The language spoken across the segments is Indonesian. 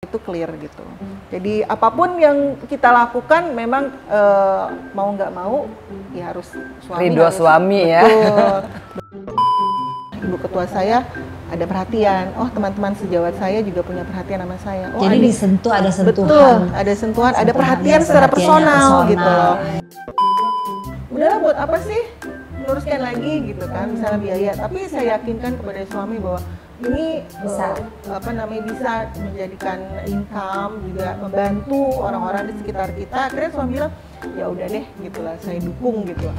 itu clear gitu. Jadi apapun yang kita lakukan memang mau nggak mau ya harus ridho suami ya. Ibu ketua saya ada perhatian. Oh, teman-teman sejawat saya juga punya perhatian sama saya. Oh, jadi disentuh, ada sentuhan. Betul, ada sentuhan, ada perhatian secara personal gitu loh. Udahlah, buat apa sih meluruskan lagi gitu kan, misalnya biaya. Tapi saya yakinkan kepada suami bahwa ini bisa bisa menjadikan income, juga membantu orang-orang di sekitar kita. Akhirnya suami bilang, ya udah deh gitulah, saya dukung gitu.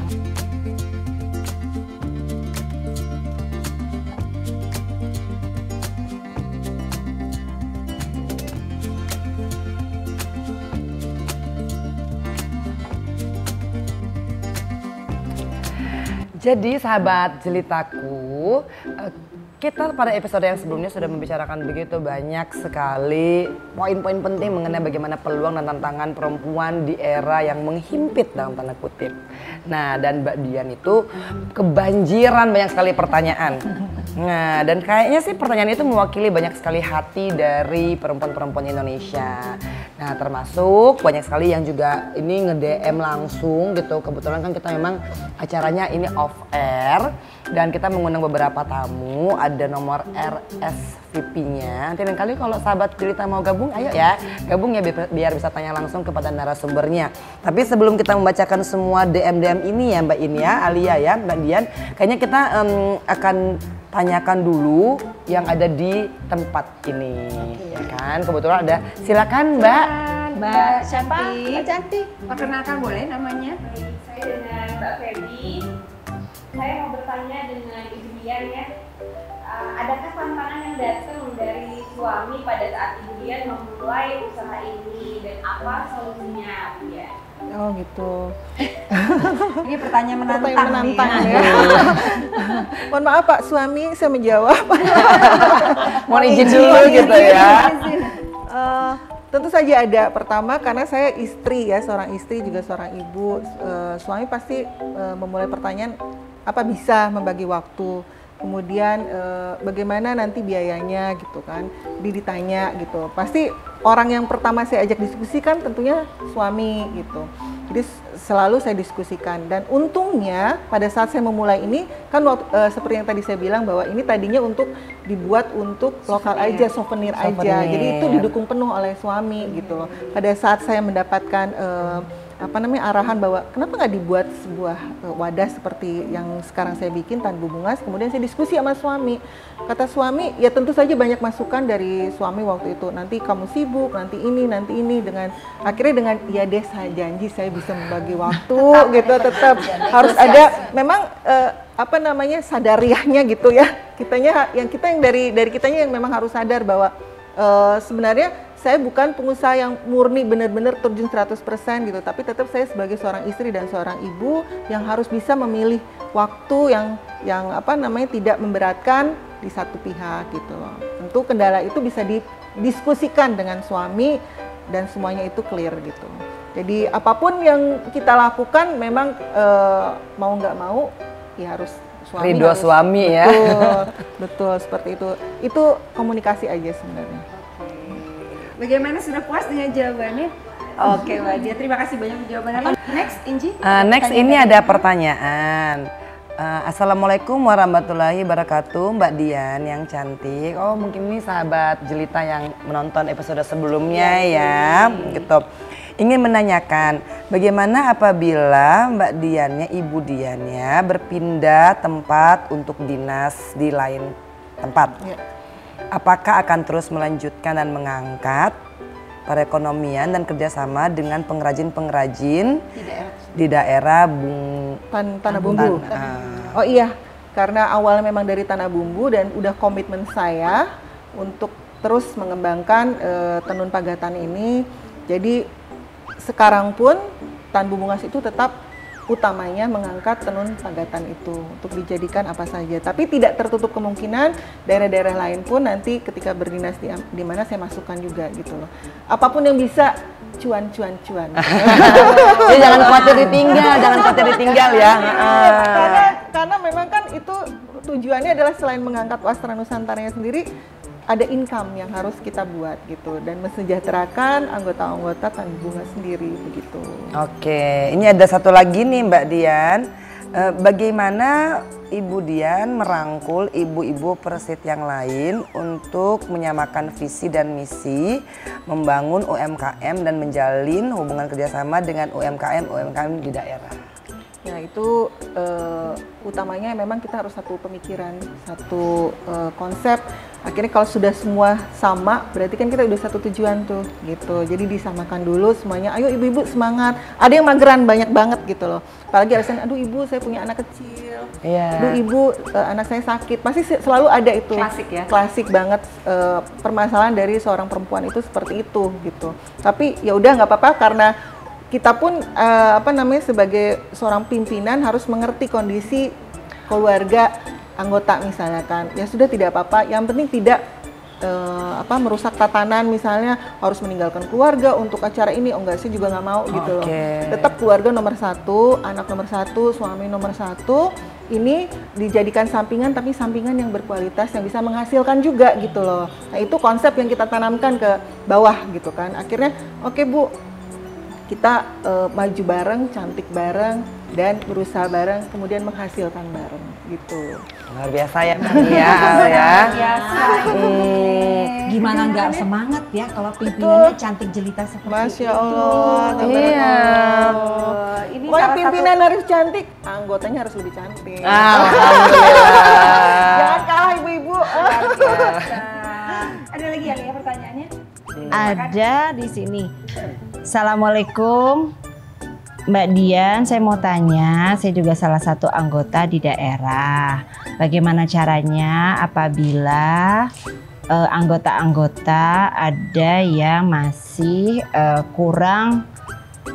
Jadi sahabat jelitaku, kita pada episode yang sebelumnya sudah membicarakan begitu banyak sekali poin-poin penting mengenai bagaimana peluang dan tantangan perempuan di era yang menghimpit dalam tanda kutip. Nah, dan Mbak Dian itu kebanjiran banyak sekali pertanyaan. Nah, dan kayaknya sih pertanyaan itu mewakili banyak sekali hati dari perempuan-perempuan Indonesia. Nah, termasuk banyak sekali yang juga ini nge-DM langsung gitu. Kebetulan kan kita memang acaranya ini off air dan kita mengundang beberapa tamu. Ada nomor RSVP-nya. Nanti lain kali kalau sahabat cerita mau gabung, ayo ya gabung ya biar bisa tanya langsung kepada narasumbernya. Tapi sebelum kita membacakan semua DM ini ya Mbak Ini ya, Alia ya, Mbak Dian, kayaknya kita akan tanyakan dulu yang ada di tempat ini, ya kan? Kebetulan ada, silakan Mbak. Mbak siapa? Mbak Cantik. Perkenalkan boleh namanya? Saya dengan Mbak Feby. Saya mau bertanya dengan Ibu Dian ya. Adakah tantangan yang datang dari suami pada saat Ibu Dian memulai usaha ini dan apa solusinya, Bu Dian? Oh gitu. Ini pertanyaan menantang nih. Ya. Mohon maaf Pak Suami, saya menjawab. Mohon izin dulu gitu ya. Tentu saja ada. Pertama karena saya istri ya, seorang istri juga seorang ibu. Suami pasti memulai pertanyaan apa bisa membagi waktu. Kemudian bagaimana nanti biayanya gitu kan, ditanya gitu. Pasti orang yang pertama saya ajak diskusi kan tentunya suami gitu. Jadi selalu saya diskusikan dan untungnya pada saat saya memulai ini kan seperti yang tadi saya bilang bahwa ini tadinya untuk dibuat untuk lokal aja, souvenir aja. Jadi itu didukung penuh oleh suami gitu loh. Pada saat saya mendapatkan arahan bahwa kenapa nggak dibuat sebuah wadah seperti yang sekarang saya bikin Tan Bubungas, kemudian saya diskusi sama suami. Kata suami, ya tentu saja banyak masukan dari suami waktu itu. Nanti kamu sibuk, nanti ini dengan akhirnya dengan ya deh saya janji saya bisa membagi waktu gitu, tetap harus ada memang sadariahnya gitu ya. Kita yang dari kitanya yang memang harus sadar bahwa sebenarnya saya bukan pengusaha yang murni benar-benar terjun 100% gitu, tapi tetap saya sebagai seorang istri dan seorang ibu yang harus bisa memilih waktu yang tidak memberatkan di satu pihak gitu loh. Tentu kendala itu bisa didiskusikan dengan suami dan semuanya itu clear gitu. Jadi apapun yang kita lakukan memang mau nggak mau ya harus ridho suami ya. Betul seperti itu. Itu komunikasi aja sebenarnya. Bagaimana, sudah puas dengan jawabannya? Oke Mbak Dian, terima kasih banyak jawabannya. Next, Inji. Next ini ada pertanyaan. Assalamualaikum warahmatullahi wabarakatuh, Mbak Dian yang cantik. Oh mungkin ini sahabat jelita yang menonton episode sebelumnya ya, gitu. Ingin menanyakan bagaimana apabila Mbak Diannya, Ibu Diannya berpindah tempat untuk dinas di lain tempat? Ya. Apakah akan terus melanjutkan dan mengangkat perekonomian dan kerjasama dengan pengrajin-pengrajin di daerah Tanah Bumbu? Oh iya, karena awalnya memang dari Tanah Bumbu dan udah komitmen saya untuk terus mengembangkan tenun pagatan ini. Jadi sekarang pun Tan Bubungas itu tetap utamanya mengangkat tenun pagatan itu untuk dijadikan apa saja. Tapi tidak tertutup kemungkinan daerah-daerah lain pun nanti ketika berdinas di mana saya masukkan juga gitu loh. Apapun yang bisa cuan. Ya, jangan khawatir ditinggal ya. Karena memang kan itu tujuannya adalah selain mengangkat wastra Nusantaranya sendiri, ada income yang harus kita buat gitu dan mensejahterakan anggota-anggota tanggung bunga sendiri begitu. Oke, ini ada satu lagi nih Mbak Dian. Bagaimana Ibu Dian merangkul ibu-ibu Persit yang lain untuk menyamakan visi dan misi, membangun UMKM dan menjalin hubungan kerjasama dengan UMKM di daerah? Ya itu utamanya memang kita harus satu pemikiran, satu konsep. Akhirnya kalau sudah semua sama, berarti kan kita udah satu tujuan tuh, gitu. Jadi disamakan dulu semuanya. Ayo ibu-ibu semangat. Ada yang mageran banyak banget gitu loh. Apalagi alasan, aduh ibu saya punya anak kecil. Aduh ibu anak saya sakit. Pasti selalu ada itu. Klasik ya. Klasik banget permasalahan dari seorang perempuan itu seperti itu gitu. Tapi ya udah nggak apa-apa karena kita pun sebagai seorang pimpinan harus mengerti kondisi keluarga anggota misalnya kan. Ya sudah tidak apa-apa, yang penting tidak merusak tatanan misalnya harus meninggalkan keluarga untuk acara ini. Oh enggak, saya juga nggak mau gitu loh. Tetap keluarga nomor satu, anak nomor satu, suami nomor satu. Ini dijadikan sampingan tapi sampingan yang berkualitas yang bisa menghasilkan juga gitu loh. Nah itu konsep yang kita tanamkan ke bawah gitu kan. Akhirnya oke Bu, kita maju bareng, cantik bareng, dan berusaha bareng, kemudian menghasilkan bareng gitu. Luar biasa ya Mbak ya. Gimana nggak semangat ya kalau pimpinannya cantik jelita seperti Masya itu. Allah. Iya. Ini Pokoknya salah pimpinan harus cantik, anggotanya harus lebih cantik. Alhamdulillah. Jangan kalah ibu-ibu. Ada lagi ya pertanyaannya? Ada di sini. Assalamualaikum Mbak Dian, saya mau tanya, saya juga salah satu anggota di daerah. Bagaimana caranya apabila anggota-anggota ada yang masih kurang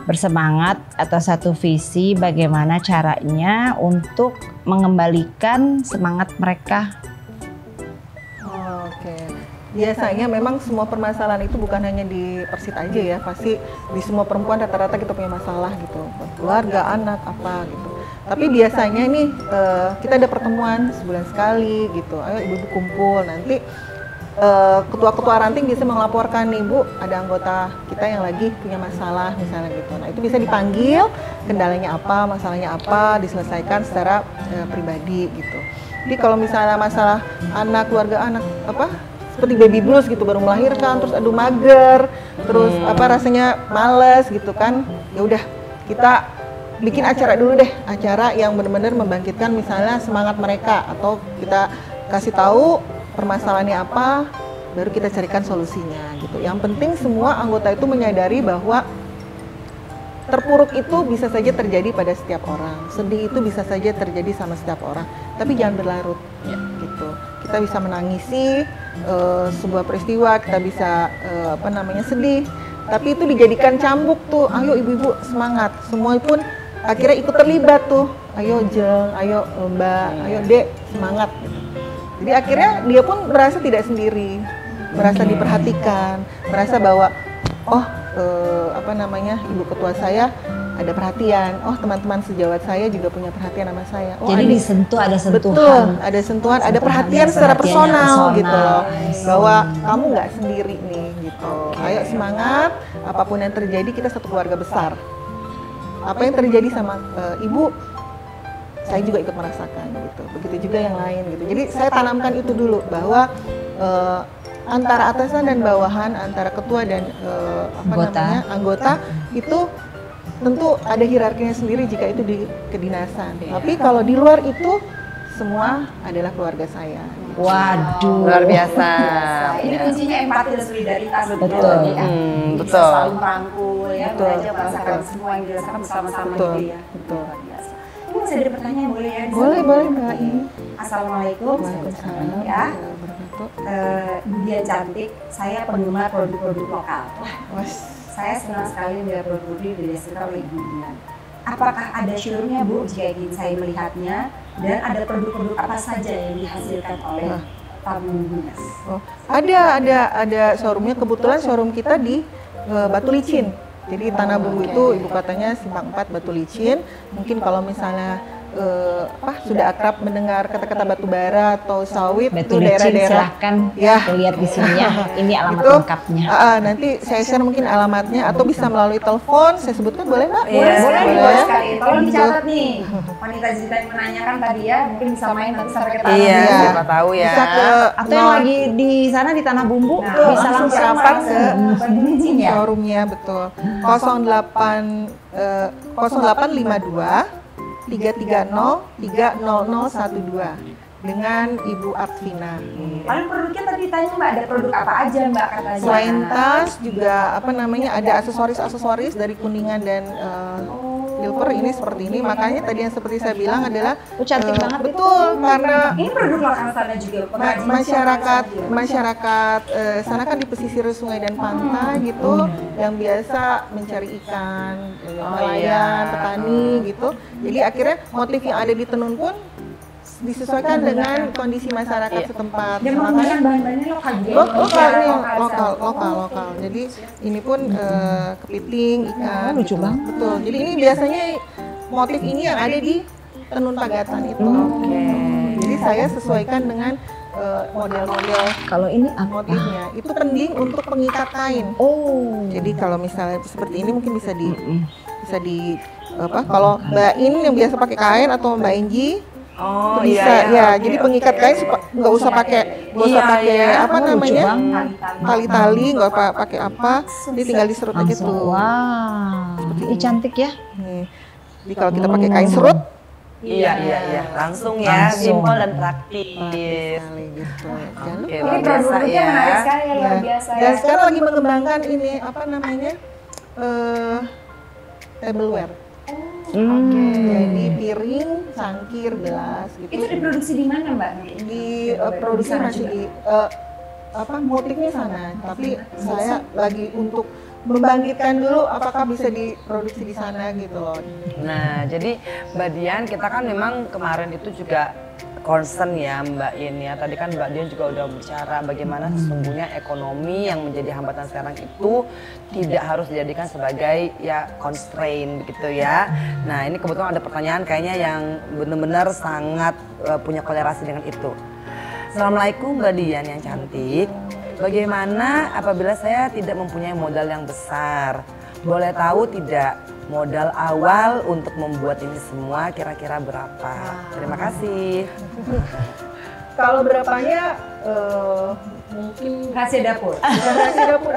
bersemangat atau satu visi, bagaimana caranya untuk mengembalikan semangat mereka? Oke. Biasanya memang semua permasalahan itu bukan hanya di Persit aja ya, pasti di semua perempuan rata-rata kita punya masalah gitu, keluarga, anak, apa gitu. Tapi biasanya nih kita ada pertemuan sebulan sekali gitu, ayo ibu-ibu kumpul, nanti ketua-ketua ranting bisa melaporkan nih Bu, ada anggota kita yang lagi punya masalah misalnya gitu. Nah itu bisa dipanggil, kendalanya apa, masalahnya apa, diselesaikan secara pribadi gitu. Jadi kalau misalnya masalah anak, keluarga anak seperti baby blues gitu, baru melahirkan terus aduh mager, terus rasanya males gitu kan, ya udah kita bikin acara dulu deh, acara yang benar-benar membangkitkan misalnya semangat mereka, atau kita kasih tahu permasalahannya apa, baru kita carikan solusinya gitu. Yang penting semua anggota itu menyadari bahwa terpuruk itu bisa saja terjadi pada setiap orang, sedih itu bisa saja terjadi sama setiap orang, tapi jangan berlarut gitu. Kita bisa menangisi sebuah peristiwa, kita bisa sedih, tapi itu dijadikan cambuk tuh, ayo ibu-ibu semangat, semua pun akhirnya ikut terlibat tuh, ayo Jeng, ayo Mbak, ayo Dek semangat gitu. Jadi akhirnya dia pun merasa tidak sendiri, merasa diperhatikan, merasa bahwa ibu ketua saya ada perhatian, oh teman-teman sejawat saya juga punya perhatian sama saya. Oh, jadi disentuh, ada sentuhan. Betul, ada sentuhan, ada perhatian secara personal gitu loh, bahwa kamu nggak sendiri nih gitu. Ayo semangat, apapun yang terjadi kita satu keluarga besar. Apa yang terjadi sama ibu, saya juga ikut merasakan gitu. Begitu juga yang lain gitu. Jadi saya tanamkan itu dulu bahwa antara atasan dan bawahan, antara ketua dan anggota itu tentu ada hierarkinya sendiri jika itu di kedinasan. Tapi kalau di luar itu semua adalah keluarga saya. Waduh, luar biasa. Ini kuncinya empati dan solidaritas. Betul. Betul. Saling merangkul ya, belajar merasakan semua yang dirasakan bersama-sama gitu ya. Betul. Luar biasa. Ini masih ada pertanyaan boleh ya? Boleh Mbak. Assalamualaikum. Waalaikumsalam. Ya. Dian cantik, saya penggemar produk-produk lokal. Saya senang sekali melihat produk yang dihasilkan oleh Ibu Dian. Apakah ada showroomnya Bu jika ingin saya melihatnya, dan ada produk-produk apa saja yang dihasilkan oleh Tabung Dinas? Ada showroomnya. Kebetulan showroom kita di Batu Licin. Jadi Tanah Bumbu itu ibu kotanya Simpang 4 Batu Licin. Mungkin kalau misalnya sudah akrab mendengar kata-kata batu bara atau sawit, itu Batu licin, daerah-daerah silahkan ya. lihat di sini ya. Ini alamat Itu, lengkapnya. nanti saya share mungkin alamatnya atau bisa melalui telepon. Saya sebutkan boleh Mbak? Iya. Boleh sekali. Tolong Gitu. dicatat nih. Wanita Jelita yang menanyakan tadi ya, mungkin bisa main nanti sampai ke tanah. Iya, Iya. siapa tahu ya. Bisa ke Atau yang lagi di sana di Tanah Bumbu Nah, bisa langsung langsung merapat ke Batu licin ya. showroomnya, betul. 0852 330 30012 dengan Ibu Artvina. Paling produknya tadi ditanya Mbak, ada produk apa aja Mbak katanya? Selain tas juga ada aksesoris dari Kuningan dan Silver ini seperti ini. Makanya tadi yang seperti saya bilang adalah cantik banget. betul, karena Ini produk lokal sana juga. pengrajin masyarakat sana kan di pesisir sungai dan pantai gitu, yang biasa mencari ikan, nelayan, petani gitu. Jadi akhirnya motif yang ada di tenun pun disesuaikan dengan kondisi masyarakat setempat. Dan menggunakan bahan-bahannya lokal juga. Lokal. Jadi ini pun kepiting, ikan. lucu gitu. banget. Betul. Jadi ini biasanya motif ini yang ada di tenun Pagatan itu. Jadi saya sesuaikan dengan model-model Kalau ini apa? motifnya. Itu penting untuk pengikat kain. Oh. Jadi kalau misalnya seperti ini mungkin bisa di kalau Mbak In yang biasa pakai kain atau Mbak Enji Oh itu bisa iya, jadi pengikat kain nggak usah pakai tali-tali, nggak pakai apa, jadi tinggal diserut aja tuh. Wow. Ini cantik ya. Nih. Jadi kalau kita pakai kain serut, Iya, langsung ya, Langsung. simpel dan praktis. sekali gitu. Jangan Oke, Ini luar biasa produknya ya. menarik sekali ya, luar Ya. biasa ya. Dan sekarang lagi mengembangkan ini tableware. Jadi piring, cangkir, gelas gitu. Itu diproduksi di mana Mbak? Di produksi sana masih juga? di motifnya sana, tapi saya lagi untuk membangkitkan dulu apakah bisa diproduksi di sana gitu loh. Nah, jadi Mbak Dian, kita kan memang kemarin itu juga concern ya Mbak In ya. Tadi kan Mbak Dian juga udah bicara bagaimana sesungguhnya ekonomi yang menjadi hambatan sekarang itu tidak harus dijadikan sebagai ya constraint begitu ya. Nah, ini kebetulan ada pertanyaan kayaknya yang benar-benar sangat punya kolerasi dengan itu. Assalamualaikum Mbak Dian yang cantik. Bagaimana apabila saya tidak mempunyai modal yang besar? Boleh tahu tidak modal awal untuk membuat ini semua kira-kira berapa? Terima kasih. Kalau berapanya mungkin Rahasia dapur. rahasia dapur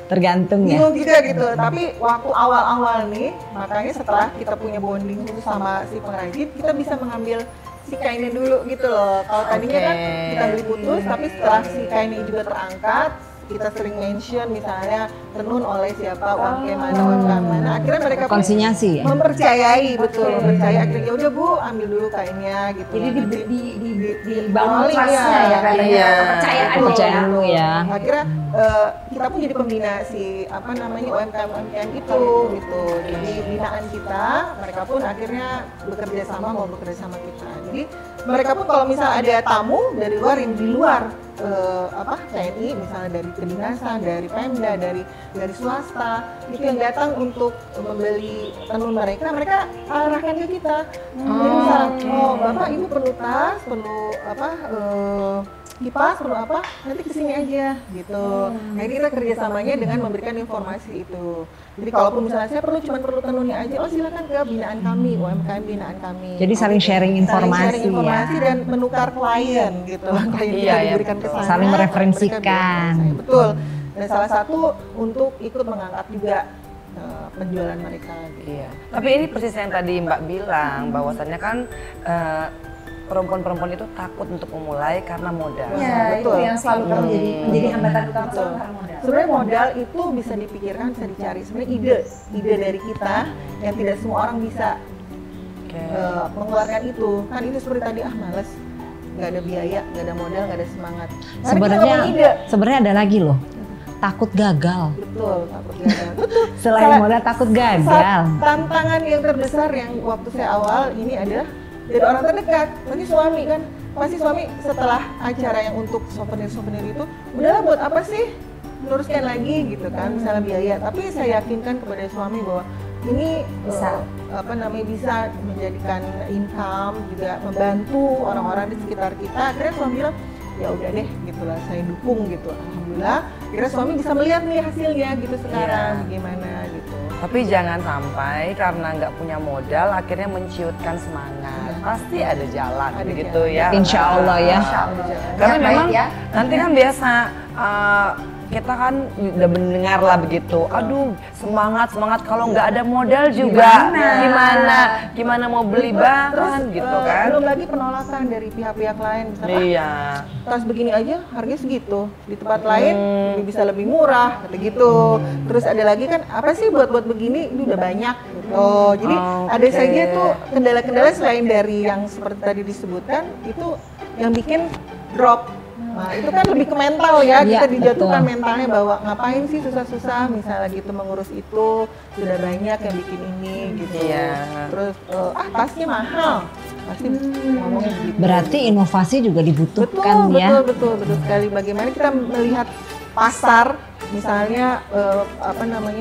Tergantung ya. bingung juga gitu. Tapi waktu awal-awal nih, makanya setelah kita punya bonding itu sama si pengrajin, kita bisa mengambil si kainnya dulu gitu loh. Kalau tadinya kan kita beli putus, tapi setelah si kainnya juga terangkat, kita sering mention misalnya tenun oleh siapa, UMKM mana, akhirnya mereka pun Konsinyasi ya. mempercayai, mempercayai, akhirnya ya udah Bu, ambil dulu kainnya gitu. Jadi Nanti dibangun Iya. trust-nya ya katanya, Iya. kepercayaan Kepercayaan dulu ya. akhirnya kita pun jadi pembina si UMKM itu gitu. Jadi binaan kita, mereka pun akhirnya bekerja sama kita. Jadi mereka pun kalau misal ada tamu dari luar yang di luar TNI, misalnya dari kedinasan, dari Pemda, dari swasta, itu yang datang untuk membeli tenun mereka arahkan ke kita. Jadi misalnya, Bapak Ibu perlu tas, perlu kipas, perlu apa, nanti kesini aja gitu. Nah ini kita kerjasamanya dengan memberikan informasi itu. Jadi kalaupun misalnya saya cuma perlu tenunnya aja, oh silakan ke binaan kami, UMKM binaan kami. Jadi saling sharing informasi, Saling sharing informasi dan menukar klien gitu. Klien kita diberikan ke sana, saling mereferensikan. mereka berikan ke saya. Betul. Dan salah satu untuk ikut mengangkat juga penjualan mereka. Gitu. Iya. Tapi ini persis yang tadi Mbak bilang, bahwasannya kan perempuan-perempuan itu takut untuk memulai karena modal. Ya, Betul. itu yang selalu menjadi hambatan utama Betul. selalu karena modal. Sebenarnya modal itu bisa dipikirkan, bisa dicari. Sebenarnya ide dari kita yang tidak semua orang bisa mengeluarkan itu. Kan itu seperti tadi, males, nggak ada biaya, nggak ada modal, nggak ada semangat. Sebenarnya ada lagi loh. Takut gagal. Betul, takut gagal. Selain modal takut gagal. Tantangan yang terbesar yang waktu saya awal ini adalah dari orang terdekat, pasti suami kan. Pasti suami setelah acara yang untuk souvenir itu, udahlah buat apa sih? Luruskan lagi gitu kan, misalnya biaya. Tapi saya yakinkan kepada suami bahwa ini Bisa. bisa menjadikan income, juga membantu orang-orang di sekitar kita. Akhirnya suami bilang, ya udah deh gitulah, saya dukung gitu. Alhamdulillah akhirnya suami bisa melihat nih hasilnya gitu sekarang gimana gitu. Tapi jangan sampai karena nggak punya modal akhirnya menciutkan semangat. Pasti ada jalan Ada gitu jalan. ya. Insya Allah ya. Karena Baik memang ya. nanti kan biasa kita kan udah mendengar lah begitu. Aduh semangat kalau nggak ada modal juga gimana mau beli bahan gitu kan. Belum lagi penolakan dari pihak-pihak lain, misalnya Iya. tas begini aja harganya segitu, di tempat lain bisa lebih murah kata gitu. Terus ada lagi kan, apa sih buat begini, ini udah banyak gitu. Jadi ada Oke. saja tuh kendala-kendala selain dari yang seperti tadi disebutkan, itu yang bikin drop. Nah, itu kan lebih ke mental ya, Iya, kita dijatuhkan betul. mentalnya bahwa ngapain sih susah-susah misalnya gitu mengurus itu, sudah banyak yang bikin ini gitu. Iya. Terus tasnya mahal, pasti ngomongnya gitu. Berarti inovasi juga dibutuhkan ya. Betul sekali. Bagaimana kita melihat pasar, misalnya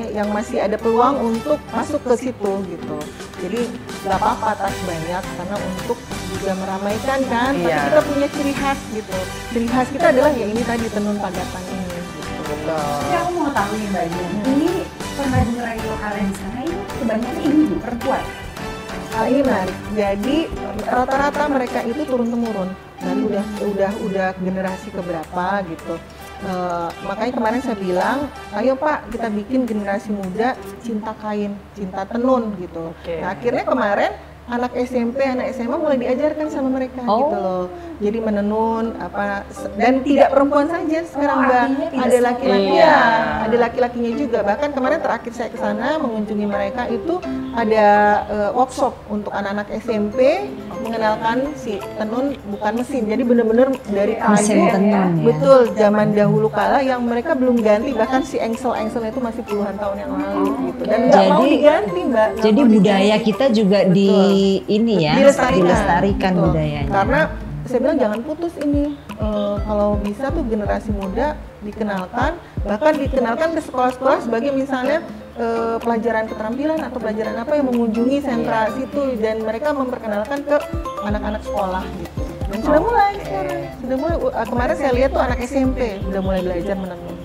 yang masih ada peluang untuk masuk ke situ gitu. Jadi nggak apa-apa tas banyak karena untuk juga meramaikan kan. Tapi Iya. kita punya ciri khas gitu. Ciri khas kita adalah ya ini tadi tenun pagatan ini. Gitu. Tapi aku mau tahu nih Mbak Dian, ini pengrajin rakyat lokal di sana ini kebanyakan ibu perempuan. Hal ini menarik. Jadi rata-rata mereka itu turun temurun. Dan udah generasi keberapa gitu. Makanya kemarin saya bilang, ayo Pak kita bikin generasi muda cinta kain, cinta tenun gitu. Oke. Nah akhirnya kemarin anak SMP, anak SMA mulai diajarkan sama mereka gitu loh. Jadi menenun dan tidak perempuan saja sekarang Mbak, artinya tidak ada semua. laki-laki Iya. ya, ada laki-lakinya juga. Bahkan kemarin terakhir saya ke sana mengunjungi mereka itu ada workshop untuk anak-anak SMP mengenalkan si tenun bukan mesin. Jadi benar-benar dari Mesin kayu. tenun ya. Betul, zaman dahulu kala yang mereka belum ganti, bahkan si engsel-engselnya itu masih puluhan tahun yang lalu gitu. Dan nggak mau Jadi- diganti Mbak. Nggak Jadi mau budaya diganti. kita juga ini ya, dilestarikan Betul. budayanya. Karena saya bilang jangan putus ini. Kalau bisa tuh generasi muda dikenalkan, bahkan dikenalkan ke sekolah-sekolah sebagai misalnya pelajaran keterampilan atau pelajaran apa yang mengunjungi sentra situ, dan mereka memperkenalkan ke anak-anak sekolah gitu. Dan sudah mulai sekarang. Sudah mulai kemarin saya lihat tuh anak SMP udah mulai belajar menenun.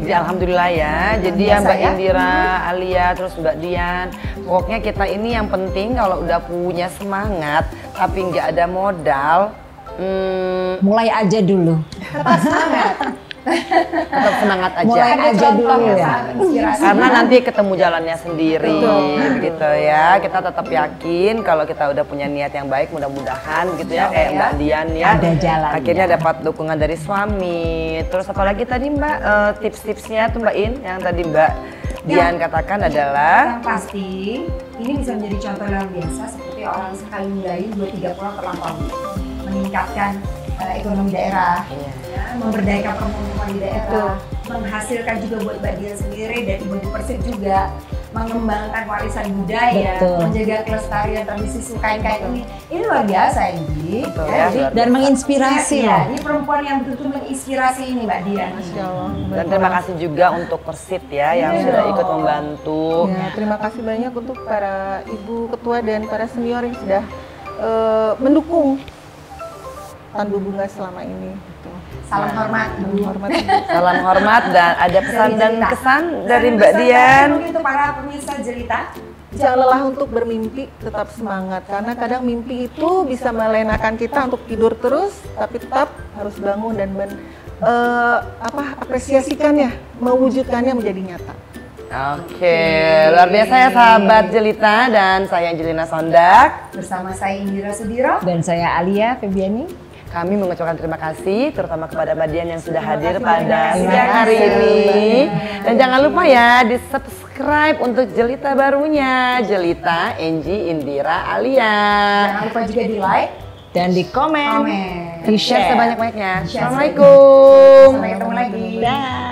Jadi alhamdulillah ya. Jadi ya Mbak Indira, Alia, terus Mbak Dian. Pokoknya kita ini yang penting kalau udah punya semangat tapi nggak ada modal, Mulai aja dulu. tetap semangat aja. Mulai aja dulu ya. Inspirasi. Karena nanti ketemu jalannya sendiri, gitu ya. Kita tetap yakin kalau kita udah punya niat yang baik, mudah-mudahan gitu ya, kayak Mbak Dian ya. Ada jalannya. Akhirnya dapat dukungan dari suami. Terus apalagi tadi Mbak tips-tipsnya tuh Mbak In yang tadi Mbak Dian katakan adalah Yang pasti ini bisa menjadi contoh yang biasa seperti orang sekali mulai 2-3 pulang terlampaui, meningkatkan ekonomi daerah, ya, memberdayakan perempuan di daerah, menghasilkan juga buat Mbak Dian sendiri dan Ibu Persib juga, mengembangkan warisan budaya, Betul. menjaga kelestarian tradisi kain-kain ini. Ini luar biasa ini. Betul ya, luar Dan menginspirasi ya, loh. ini perempuan yang betul-betul menginspirasi ini Mbak Dian. Masya Allah. dan terima kasih juga untuk Persit ya yang sudah ikut membantu. Ya, terima kasih banyak untuk para ibu ketua dan para senior yang sudah mendukung Tandu Bunga selama ini. Gitu. Salam hormat Bu. Hormat. Salam hormat dan ada pesan Dari dan Jelita. kesan dari Mbak Pesan Dian. terakhir untuk para pemirsa Jelita. Jangan lelah untuk bermimpi, tetap semangat. Karena kadang mimpi itu bisa melenakan kita untuk tidur terus, tapi tetap harus bangun dan apresiasikannya, mewujudkannya menjadi nyata. Oke, luar biasa ya sahabat Jelita, dan saya Angelina Sondak. Bersama saya Indira Sudiro. Dan saya Alia Febiani. Kami mengucapkan terima kasih terutama kepada Mbak Dian yang sudah hadir kasih pada banyak. siang Terima hari kasih. ini. Dan jangan lupa ya di subscribe untuk Jelita barunya, Jelita Angie Indira Alia. Jangan lupa juga di like, Dan di komen. komen. Di share sebanyak-banyaknya. Share Assalamualaikum. Sampai ketemu lagi. Dah.